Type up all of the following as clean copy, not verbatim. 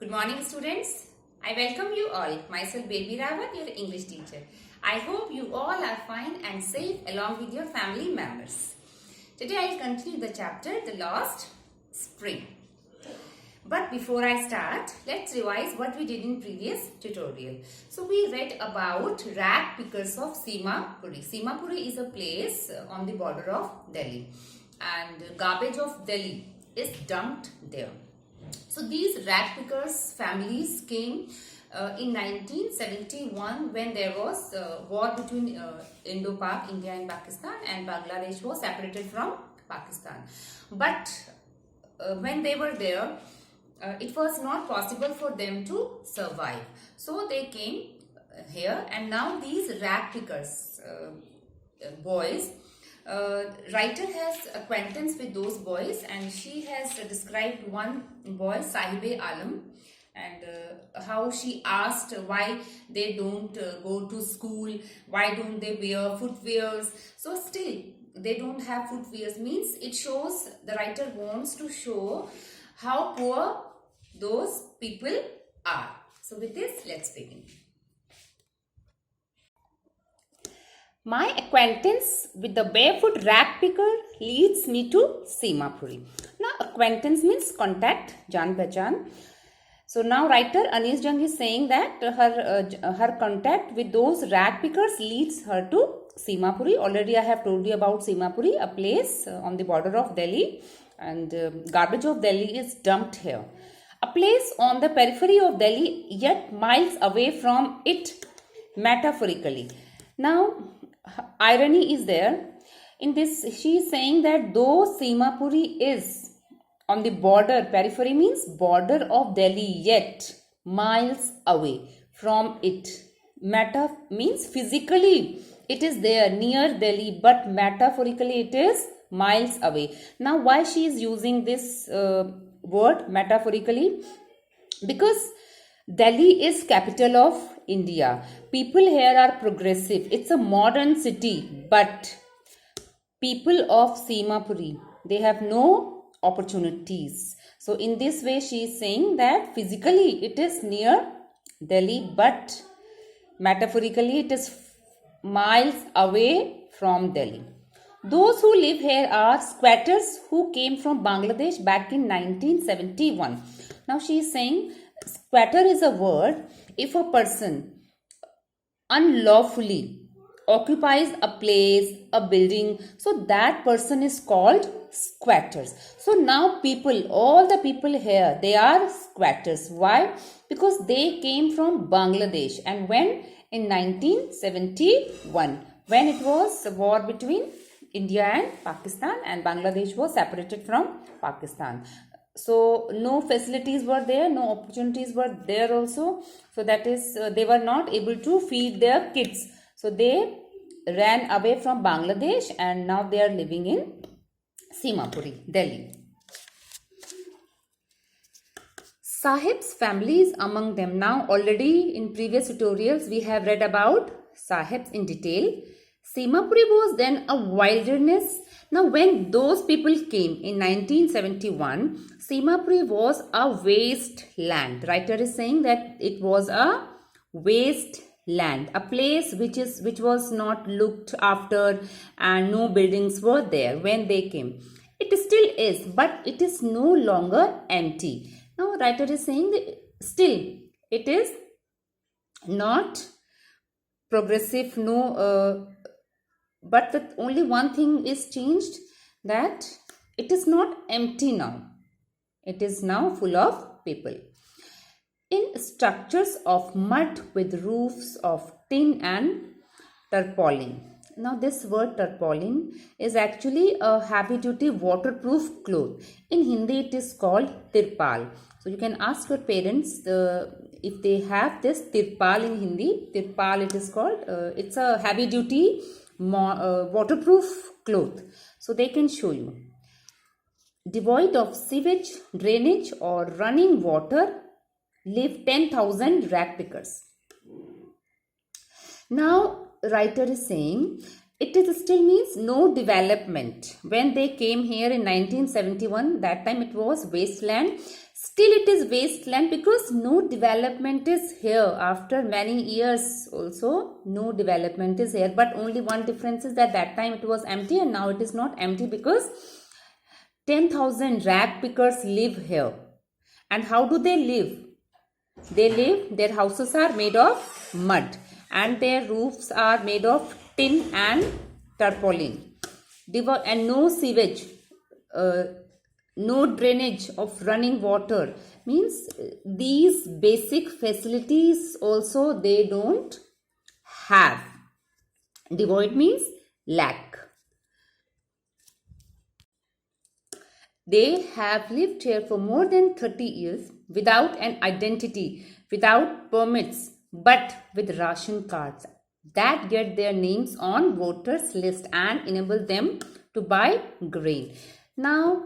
Good morning, students. I welcome you all. Myself, Baby Rawat, your English teacher. I hope you all are fine and safe along with your family members. Today, I'll continue the chapter, The Lost Spring. But before I start, let's revise what we did in previous tutorial. So, we read about rag pickers of Simapuri. Simapuri is a place on the border of Delhi, and garbage of Delhi is dumped there. So these rag pickers families came in 1971 when there was war between Indo-Pak, India and Pakistan, and Bangladesh was separated from Pakistan. But when they were there, it was not possible for them to survive. So they came here, and now these rag pickers boys, writer has acquaintance with those boys, and she has described one boy, Sahibe Alam, and how she asked why they don't go to school, why don't they wear footwears. So still they don't have footwears, means it shows, the writer wants to show how poor those people are. So with this, let's begin. My acquaintance with the barefoot rag picker leads me to Simapuri. Now, acquaintance means contact, jaan pehchan. So now writer Anis Jung is saying that her contact with those rag pickers leads her to Simapuri. Already I have told you about Simapuri, a place on the border of Delhi, and garbage of Delhi is dumped here. A place on the periphery of Delhi, yet miles away from it, metaphorically. Now, irony is there. In this, she is saying that though Simapuri is on the border, periphery means border of Delhi, yet miles away from it. Meta means physically it is there near Delhi, but metaphorically it is miles away. Now, why she is using this word metaphorically? Because Delhi is capital of India. People here are progressive. It's a modern city, but people of Simapuri, they have no opportunities. So in this way, she is saying that physically it is near Delhi, but metaphorically it is miles away from Delhi. Those who live here are squatters who came from Bangladesh back in 1971. Now she is saying squatter is a word if a person unlawfully occupies a place, a building, so that person is called squatters. So now people, all the people here, they are squatters. Why? Because they came from Bangladesh, and when in 1971, when it was a war between India and Pakistan, and Bangladesh was separated from Pakistan. So no facilities were there, no opportunities were there also. So that is, they were not able to feed their kids. So they ran away from Bangladesh, and now they are living in Simapuri, Delhi. Sahib's family is among them. Now already in previous tutorials we have read about Sahibs in detail. Simapuri was then a wilderness. Now when those people came in 1971, Simapuri was a waste land. Writer is saying that it was a waste land, a place which was not looked after, and no buildings were there when they came. It still is, but it is no longer empty. Now writer is saying that still it is not progressive, but the only one thing is changed, that it is not empty now. It is now full of people. In structures of mud with roofs of tin and tarpaulin. Now this word tarpaulin is actually a heavy duty waterproof cloth. In Hindi it is called tirpal. So you can ask your parents if they have this tirpal in Hindi. Tirpal it is called. It's a heavy duty waterproof cloth. So they can show you. Devoid of sewage, drainage or running water live 10,000 rag pickers. Now writer is saying it is still means no development. When they came here in 1971, that time it was wasteland. Still it is wasteland because no development is here. After many years also no development is here, but only one difference is that time it was empty and now it is not empty because 10,000 rag pickers live here. And how do they live? Their houses are made of mud and their roofs are made of tin and tarpaulin. And no sewage, no drainage of running water. Means these basic facilities also they don't have. Devoid means lack. They have lived here for more than 30 years without an identity, without permits, but with ration cards that get their names on voters list and enable them to buy grain. Now,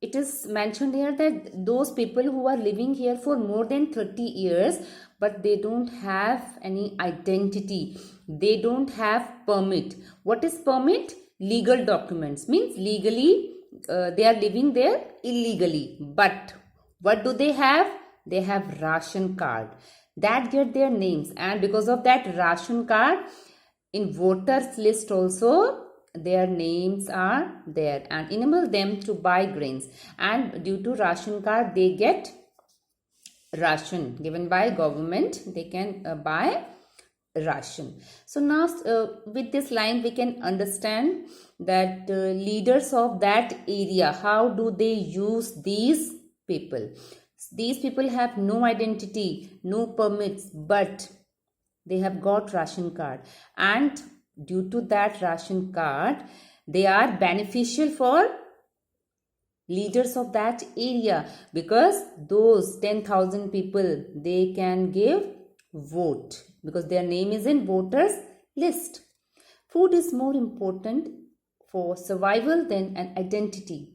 it is mentioned here that those people who are living here for more than 30 years, but they don't have any identity. They don't have permit. What is permit? Legal documents. Means legally they are living there illegally. But what do they have? They have ration card that get their names, and because of that ration card in voters list also their names are there and enable them to buy grains, and due to ration card they get ration given by government. They can buy ration. So now with this line we can understand that leaders of that area, how do they use these people? These people have no identity, no permits, but they have got ration card, and due to that ration card they are beneficial for leaders of that area, because those 10,000 people they can give vote because their name is in voters list. Food is more important for survival than an identity.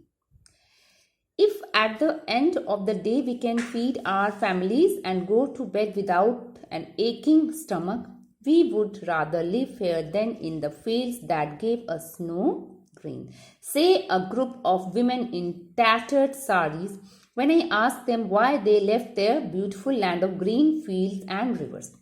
If at the end of the day we can feed our families and go to bed without an aching stomach, we would rather live here than in the fields that gave us no grain. Say a group of women in tattered saris when I asked them why they left their beautiful land of green fields and rivers.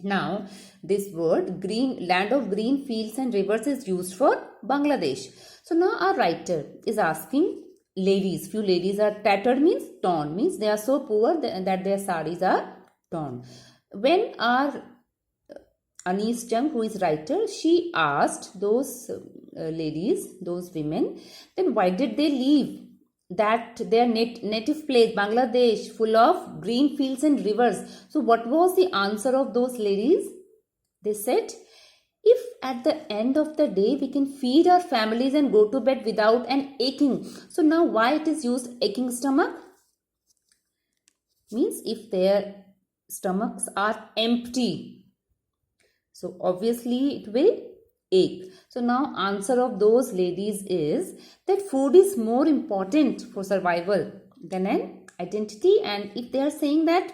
Now, this word green, land of green fields and rivers is used for Bangladesh. So now our writer is asking ladies, few ladies are tattered means torn, means they are so poor that their saris are torn. When our Anis Jung, who is writer, she asked those ladies, those women, then why did they leave that their native place, Bangladesh, full of green fields and rivers? So what was the answer of those ladies? They said, if at the end of the day we can feed our families and go to bed without an aching. So now why it is used aching stomach? Means if their stomachs are empty, so obviously it will ache. So now answer of those ladies is that food is more important for survival than an identity. And if they are saying that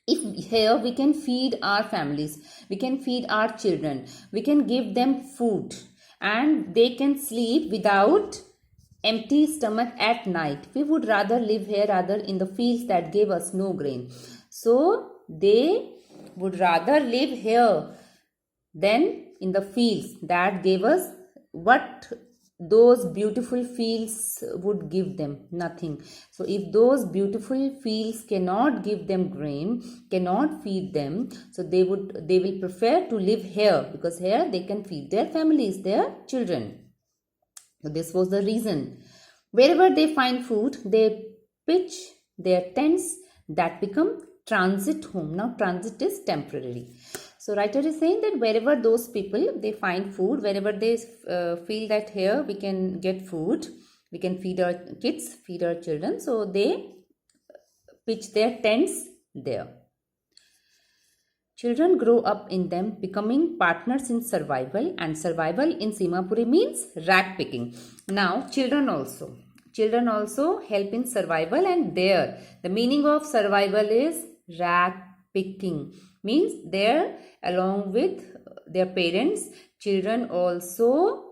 if here we can feed our families, we can feed our children, we can give them food and they can sleep without empty stomach at night, we would rather live here rather in the fields that gave us no grain. So they would rather live here than in the fields that gave us what those beautiful fields would give them, nothing. So if those beautiful fields cannot give them grain, cannot feed them, so they will prefer to live here because here they can feed their families, their children. So this was the reason. Wherever they find food, they pitch their tents that become transit home. Now transit is temporary. So writer is saying that wherever those people they find food, wherever they feel that here we can get food, we can feed our kids, feed our children, so they pitch their tents there. Children grow up in them, becoming partners in survival, and survival in Simapuri means rag picking. Now children also help in survival, and there the meaning of survival is rag picking. Means there along with their parents, children also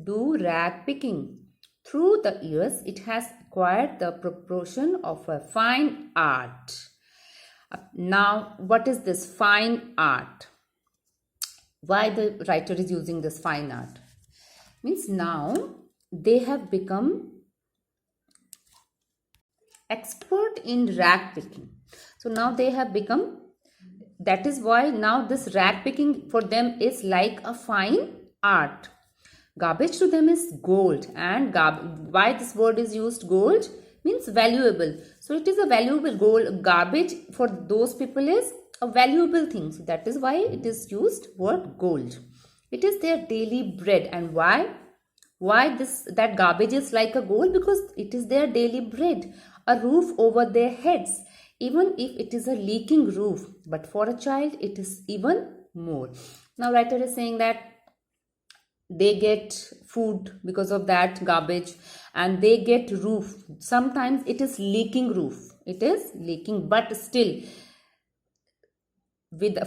do rag picking. Through the years, it has acquired the proportion of a fine art. Now, what is this fine art? Why the writer is using this fine art? Means now they have become expert in rag picking. So now they have become, that is why now this rag picking for them is like a fine art. Garbage to them is gold, and why this word is used gold means valuable. So it is a valuable gold. Garbage for those people is a valuable thing. So that is why it is used word gold. It is their daily bread. And why that garbage is like a gold? Because it is their daily bread, a roof over their heads, even if it is a leaking roof. But for a child it is even more. Now writer is saying that they get food because of that garbage, and they get roof. Sometimes it is leaking roof, it is leaking, but still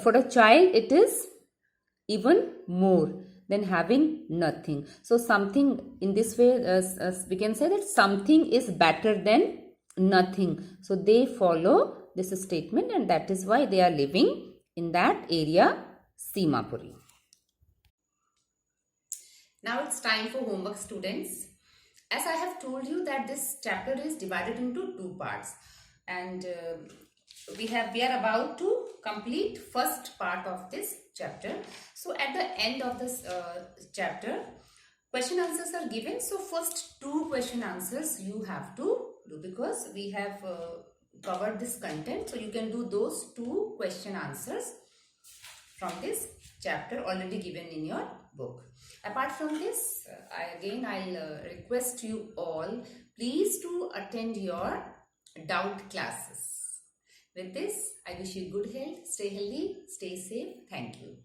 for a child it is even more than having nothing. So something, in this way we can say that something is better than nothing. So they follow this statement, and that is why they are living in that area, Simapuri. Now it's time for homework, students. As I have told you that this chapter is divided into two parts, and we are about to complete first part of this chapter. So at the end of this chapter, question answers are given. So first two question answers you have to do, because we have covered this content. So you can do those two question answers from this chapter already given in your book. Apart from this, I'll request you all, please to attend your doubt classes. With this, I wish you good health, stay healthy, stay safe. Thank you.